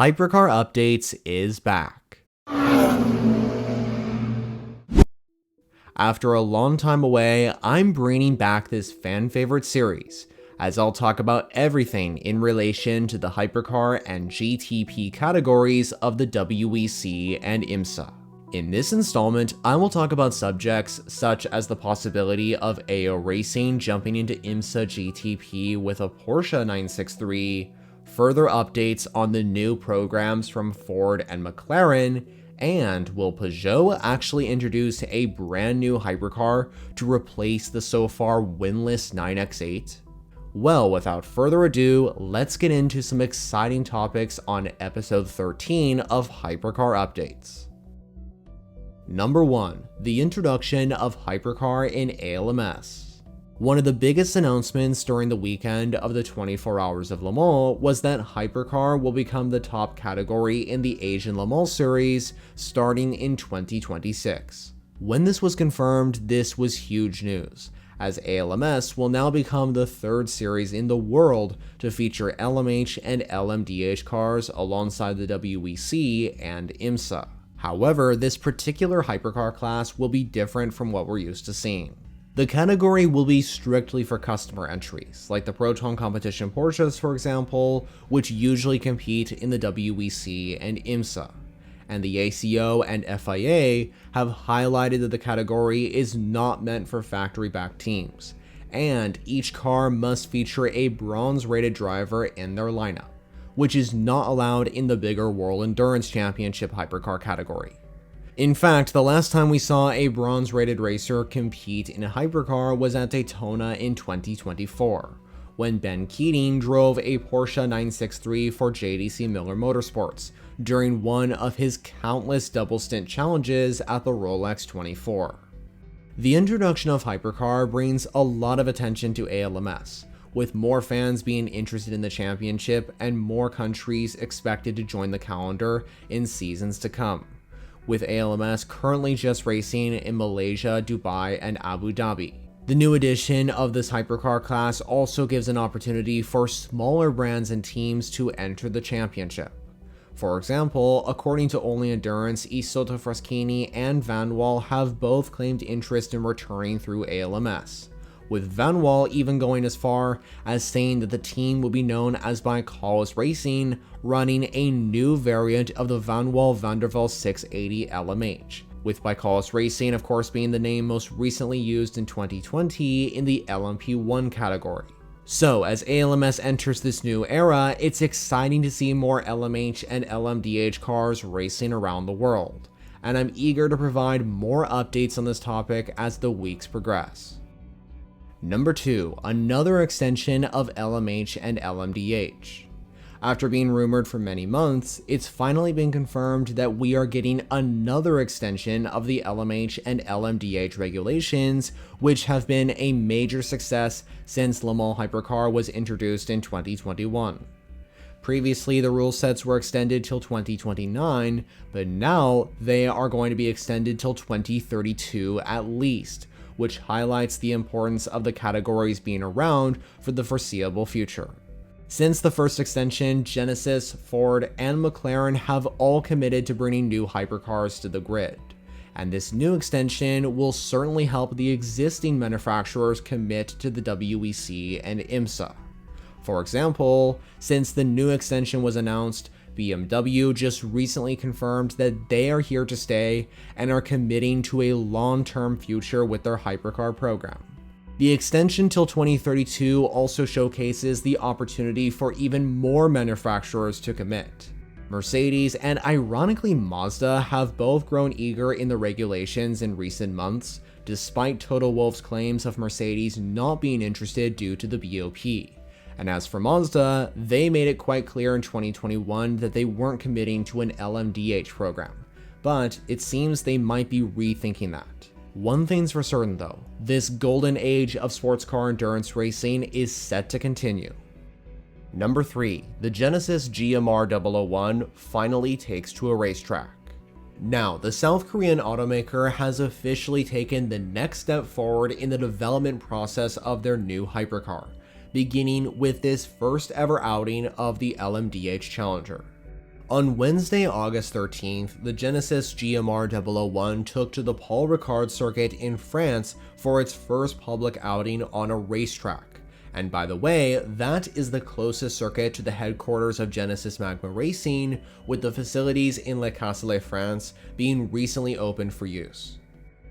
Hypercar Updates is back. After a long time away, I'm bringing back this fan favorite series, as I'll talk about everything in relation to the Hypercar and GTP categories of the WEC and IMSA. In this installment, I will talk about subjects such as the possibility of AO Racing jumping into IMSA GTP with a Porsche 963, further updates on the new programs from Ford and McLaren, and will Peugeot actually introduce a brand new hypercar to replace the so far winless 9X8? Well, without further ado, let's get into some exciting topics on episode 13 of Hypercar Updates. Number 1. The introduction of Hypercar in ALMS. One of the biggest announcements during the weekend of the 24 Hours of Le Mans was that Hypercar will become the top category in the Asian Le Mans series starting in 2026. When this was confirmed, this was huge news, as ALMS will now become the third series in the world to feature LMH and LMDH cars alongside the WEC and IMSA. However, this particular hypercar class will be different from what we're used to seeing. The category will be strictly for customer entries, like the Proton competition Porsches for example, which usually compete in the WEC and IMSA. And the ACO and FIA have highlighted that the category is not meant for factory-backed teams, and each car must feature a bronze-rated driver in their lineup, which is not allowed in the bigger World Endurance Championship hypercar category. In fact, the last time we saw a bronze-rated racer compete in a hypercar was at Daytona in 2024, when Ben Keating drove a Porsche 963 for JDC Miller Motorsports during one of his countless double-stint challenges at the Rolex 24. The introduction of hypercar brings a lot of attention to ALMS, with more fans being interested in the championship and more countries expected to join the calendar in seasons to come, with ALMS currently just racing in Malaysia, Dubai, and Abu Dhabi. The new addition of this hypercar class also gives an opportunity for smaller brands and teams to enter the championship. For example, according to Only Endurance, Isotta Fraschini and Vanwall have both claimed interest in returning through ALMS, with Vanwall even going as far as saying that the team will be known as Baikalis Racing, running a new variant of the Vanwall Vandervelde 680 LMH, with Baikalis Racing of course being the name most recently used in 2020 in the LMP1 category. So as ALMS enters this new era, it's exciting to see more LMH and LMDH cars racing around the world, and I'm eager to provide more updates on this topic as the weeks progress. Number 2. Another extension of LMH and LMDH. After being rumored for many months, it's finally been confirmed that we are getting another extension of the LMH and LMDH regulations, which have been a major success since Le Mans Hypercar was introduced in 2021. Previously, the rule sets were extended till 2029, but now they are going to be extended till 2032 at least, which highlights the importance of the categories being around for the foreseeable future. Since the first extension, Genesis, Ford, and McLaren have all committed to bringing new hypercars to the grid, and this new extension will certainly help the existing manufacturers commit to the WEC and IMSA. For example, since the new extension was announced, BMW just recently confirmed that they are here to stay and are committing to a long-term future with their hypercar program. The extension till 2032 also showcases the opportunity for even more manufacturers to commit. Mercedes and ironically Mazda have both grown eager in the regulations in recent months, despite Toto Wolff's claims of Mercedes not being interested due to the BOP. And as for Mazda, they made it quite clear in 2021 that they weren't committing to an LMDH program, but it seems they might be rethinking that. One thing's for certain though, this golden age of sports car endurance racing is set to continue. Number 3. The Genesis GMR 001 finally takes to a racetrack. Now, the South Korean automaker has officially taken the next step forward in the development process of their new hypercar, beginning with this first ever outing of the LMDH Challenger. On Wednesday, August 13th, the Genesis GMR 001 took to the Paul Ricard circuit in France for its first public outing on a racetrack. And by the way, that is the closest circuit to the headquarters of Genesis Magma Racing, with the facilities in Le Castellet, France being recently opened for use.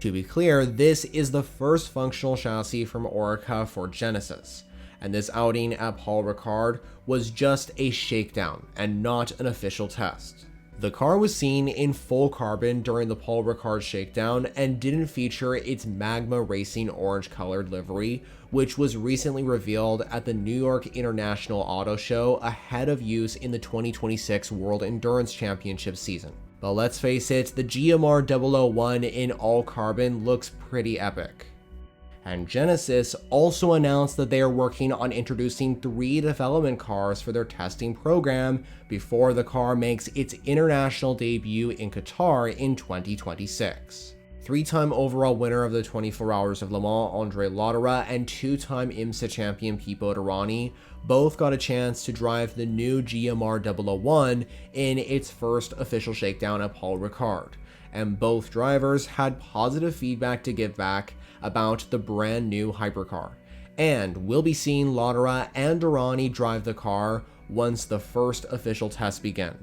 To be clear, this is the first functional chassis from Oreca for Genesis, and this outing at Paul Ricard was just a shakedown and not an official test. The car was seen in full carbon during the Paul Ricard shakedown and didn't feature its Magma Racing orange colored livery, which was recently revealed at the New York International Auto Show ahead of use in the 2026 World Endurance Championship season. But let's face it, the GMR 001 in all carbon looks pretty epic. And Genesis also announced that they are working on introducing 3 development cars for their testing program before the car makes its international debut in Qatar in 2026. 3-time overall winner of the 24 Hours of Le Mans Andre Lotterer and 2-time IMSA champion Pipo Derani both got a chance to drive the new GMR 001 in its first official shakedown at Paul Ricard, and both drivers had positive feedback to give back about the brand new hypercar, and we'll be seeing Lotterer and Derani drive the car once the first official tests begin.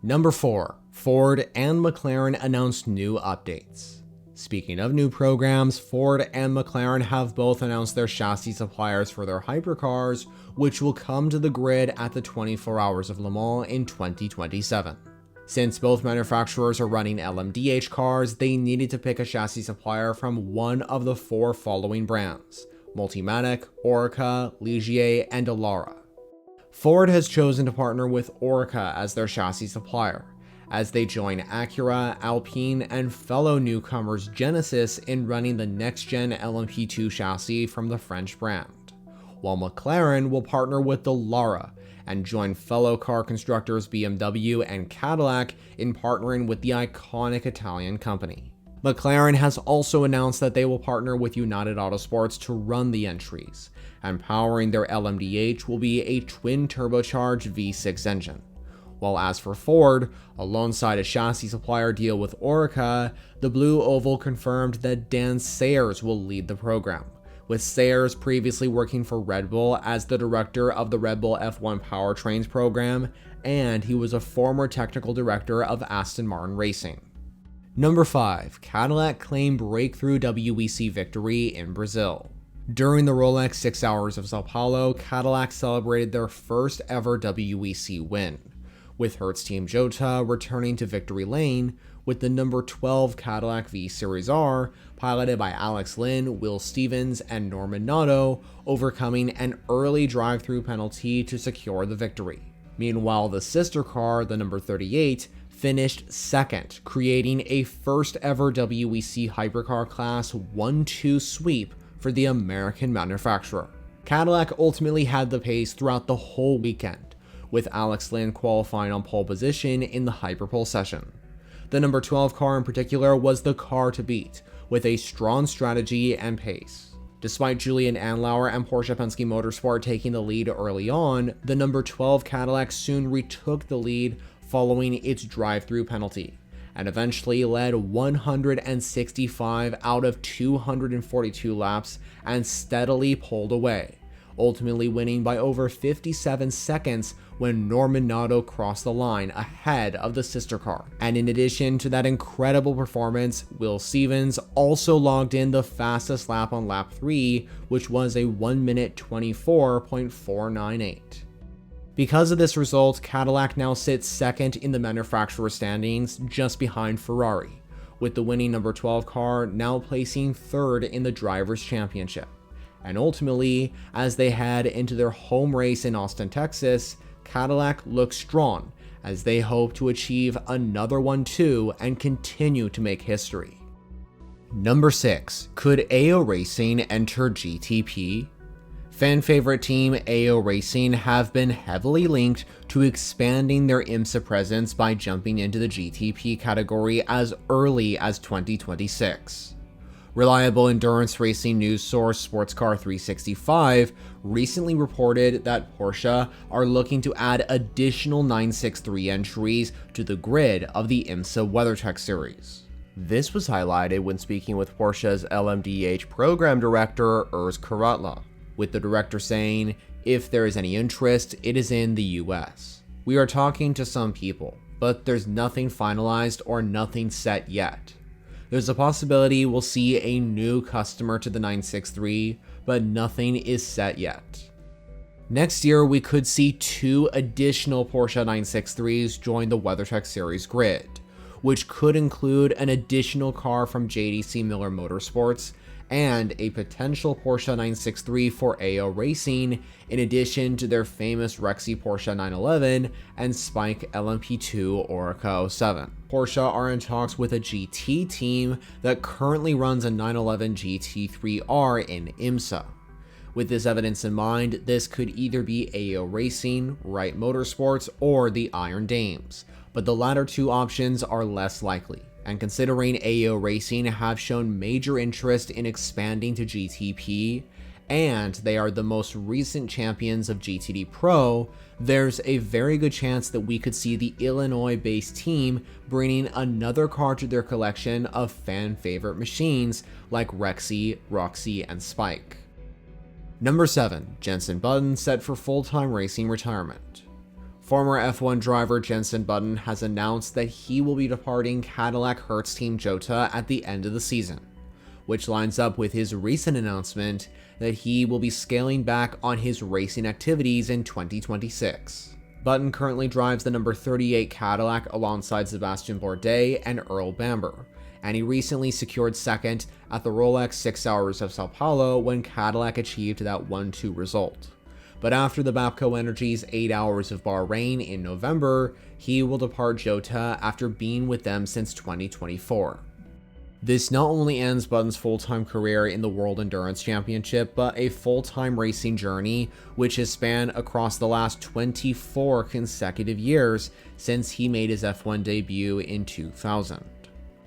Number 4. Ford and McLaren announced new updates. Speaking of new programs, Ford and McLaren have both announced their chassis suppliers for their hypercars, which will come to the grid at the 24 Hours of Le Mans in 2027. Since both manufacturers are running LMDH cars, they needed to pick a chassis supplier from one of the 4 following brands: Multimatic, Oreca, Ligier, and Dallara. Ford has chosen to partner with Oreca as their chassis supplier, as they join Acura, Alpine, and fellow newcomers Genesis in running the next-gen LMP2 chassis from the French brand, while McLaren will partner with Dallara and join fellow car constructors BMW and Cadillac in partnering with the iconic Italian company. McLaren has also announced that they will partner with United Autosports to run the entries, and powering their LMDH will be a twin-turbocharged V6 engine. While as for Ford, alongside a chassis supplier deal with Oreca, the Blue Oval confirmed that Dan Sayers will lead the program, with Sayers previously working for Red Bull as the director of the Red Bull F1 Powertrains program, and he was a former technical director of Aston Martin Racing. Number 5. Cadillac claimed breakthrough WEC victory in Brazil. During the Rolex 6 Hours of Sao Paulo, Cadillac celebrated their first ever WEC win, with Hertz Team Jota returning to victory lane with the number 12 Cadillac V Series R, piloted by Alex Lynn, Will Stevens, and Norman Nato, overcoming an early drive-through penalty to secure the victory. Meanwhile, the sister car, the number 38, finished second, creating a first-ever WEC Hypercar Class 1-2 sweep for the American manufacturer. Cadillac ultimately had the pace throughout the whole weekend, with Alex Lynn qualifying on pole position in the Hyperpole session. The number 12 car in particular was the car to beat, with a strong strategy and pace. Despite Julian Andlauer and Porsche Penske Motorsport taking the lead early on, the number 12 Cadillac soon retook the lead following its drive-through penalty, and eventually led 165 out of 242 laps and steadily pulled away, ultimately winning by over 57 seconds when Norman Nato crossed the line ahead of the sister car. And in addition to that incredible performance, Will Stevens also logged in the fastest lap on lap 3, which was a 1 minute 24.498. Because of this result, Cadillac now sits second in the manufacturer standings, just behind Ferrari, with the winning number 12 car now placing third in the Drivers' Championship. And ultimately, as they head into their home race in Austin, Texas, Cadillac looks strong as they hope to achieve another one too and continue to make history. Number 6. Could AO Racing enter GTP? Fan favorite team AO Racing have been heavily linked to expanding their IMSA presence by jumping into the GTP category as early as 2026. Reliable endurance racing news source Sportscar 365 recently reported that Porsche are looking to add additional 963 entries to the grid of the IMSA WeatherTech series. This was highlighted when speaking with Porsche's LMDH program director Urs Karatla, with the director saying, "If there is any interest, it is in the US. We are talking to some people, but there's nothing finalized or nothing set yet. There's a possibility we'll see a new customer to the 963, but nothing is set yet." Next year, we could see 2 additional Porsche 963s join the WeatherTech series grid, which could include an additional car from JDC Miller Motorsports and a potential Porsche 963 for AO Racing, in addition to their famous Rexy Porsche 911 and Spike LMP2 Oreca 07. Porsche are in talks with a GT team that currently runs a 911 GT3R in IMSA. With this evidence in mind, this could either be AO Racing, Wright Motorsports, or the Iron Dames, but the latter 2 options are less likely. And considering AO Racing have shown major interest in expanding to GTP, and they are the most recent champions of GTD Pro, there's a very good chance that we could see the Illinois-based team bringing another car to their collection of fan-favorite machines like Rexy, Roxy, and Spike. Number 7. Jenson Button set for full-time racing retirement. Former F1 driver Jenson Button has announced that he will be departing Cadillac Hertz Team Jota at the end of the season, which lines up with his recent announcement that he will be scaling back on his racing activities in 2026. Button currently drives the number 38 Cadillac alongside Sebastian Bourdais and Earl Bamber, and he recently secured second at the Rolex 6 Hours of Sao Paulo when Cadillac achieved that 1-2 result. But after the Bapco Energy's 8 Hours of Bahrain in November, he will depart Jota after being with them since 2024. This not only ends Button's full-time career in the World Endurance Championship, but a full-time racing journey which has spanned across the last 24 consecutive years since he made his F1 debut in 2000.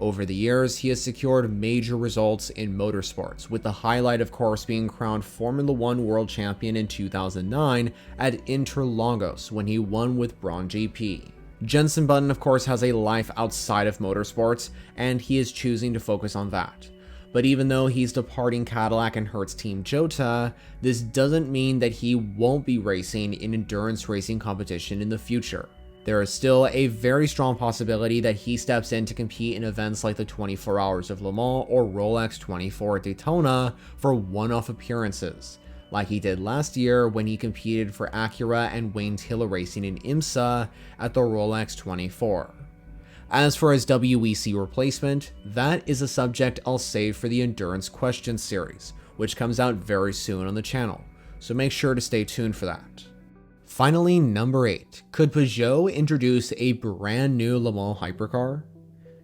Over the years, he has secured major results in motorsports, with the highlight of course being crowned Formula One World Champion in 2009 at Interlagos when he won with Braun GP. Jenson Button of course has a life outside of motorsports, and he is choosing to focus on that. But even though he's departing Cadillac and Hertz Team Jota, this doesn't mean that he won't be racing in endurance racing competition in the future. There is still a very strong possibility that he steps in to compete in events like the 24 Hours of Le Mans or Rolex 24 at Daytona for one-off appearances, like he did last year when he competed for Acura and Wayne Taylor Racing in IMSA at the Rolex 24. As for his WEC replacement, that is a subject I'll save for the Endurance Questions series, which comes out very soon on the channel, so make sure to stay tuned for that. Finally, number 8. Could Peugeot introduce a brand new Le Mans Hypercar?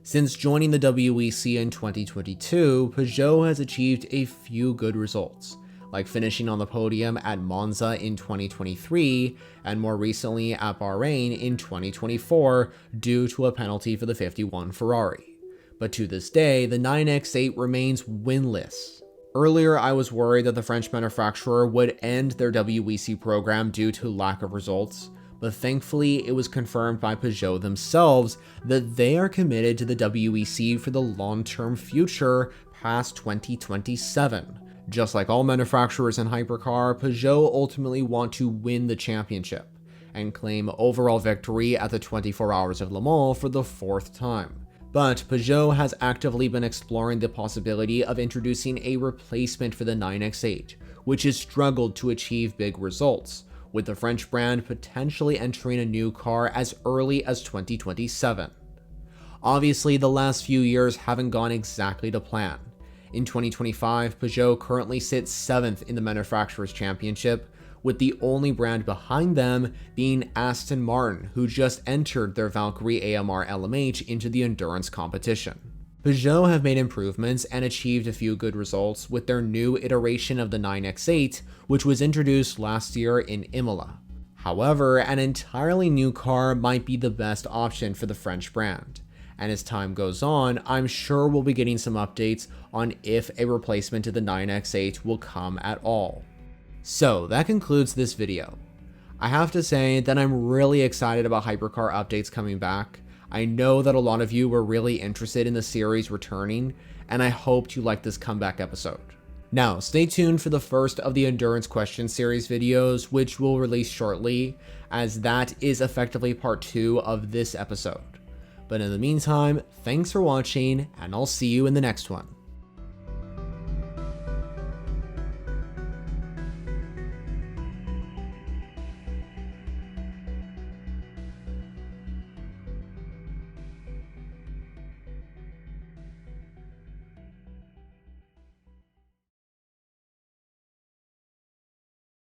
Since joining the WEC in 2022, Peugeot has achieved a few good results, like finishing on the podium at Monza in 2023, and more recently at Bahrain in 2024 due to a penalty for the 51 Ferrari. But to this day, the 9X8 remains winless. Earlier, I was worried that the French manufacturer would end their WEC program due to lack of results, but thankfully it was confirmed by Peugeot themselves that they are committed to the WEC for the long-term future past 2027. Just like all manufacturers in hypercar, Peugeot ultimately want to win the championship and claim overall victory at the 24 Hours of Le Mans for the 4th time. But Peugeot has actively been exploring the possibility of introducing a replacement for the 9X8, which has struggled to achieve big results, with the French brand potentially entering a new car as early as 2027. Obviously, the last few years haven't gone exactly to plan. In 2025, Peugeot currently sits 7th in the Manufacturers' Championship, with the only brand behind them being Aston Martin, who just entered their Valkyrie AMR LMH into the endurance competition. Peugeot have made improvements and achieved a few good results with their new iteration of the 9X8, which was introduced last year in Imola. However, an entirely new car might be the best option for the French brand, and as time goes on, I'm sure we'll be getting some updates on if a replacement to the 9X8 will come at all. So that concludes this video. I have to say that I'm really excited about Hypercar updates coming back. I know that a lot of you were really interested in the series returning, and I hoped you liked this comeback episode. Now, stay tuned for the first of the Endurance Question series videos, which will release shortly, as that is effectively part 2 of this episode. But in the meantime, thanks for watching, and I'll see you in the next one.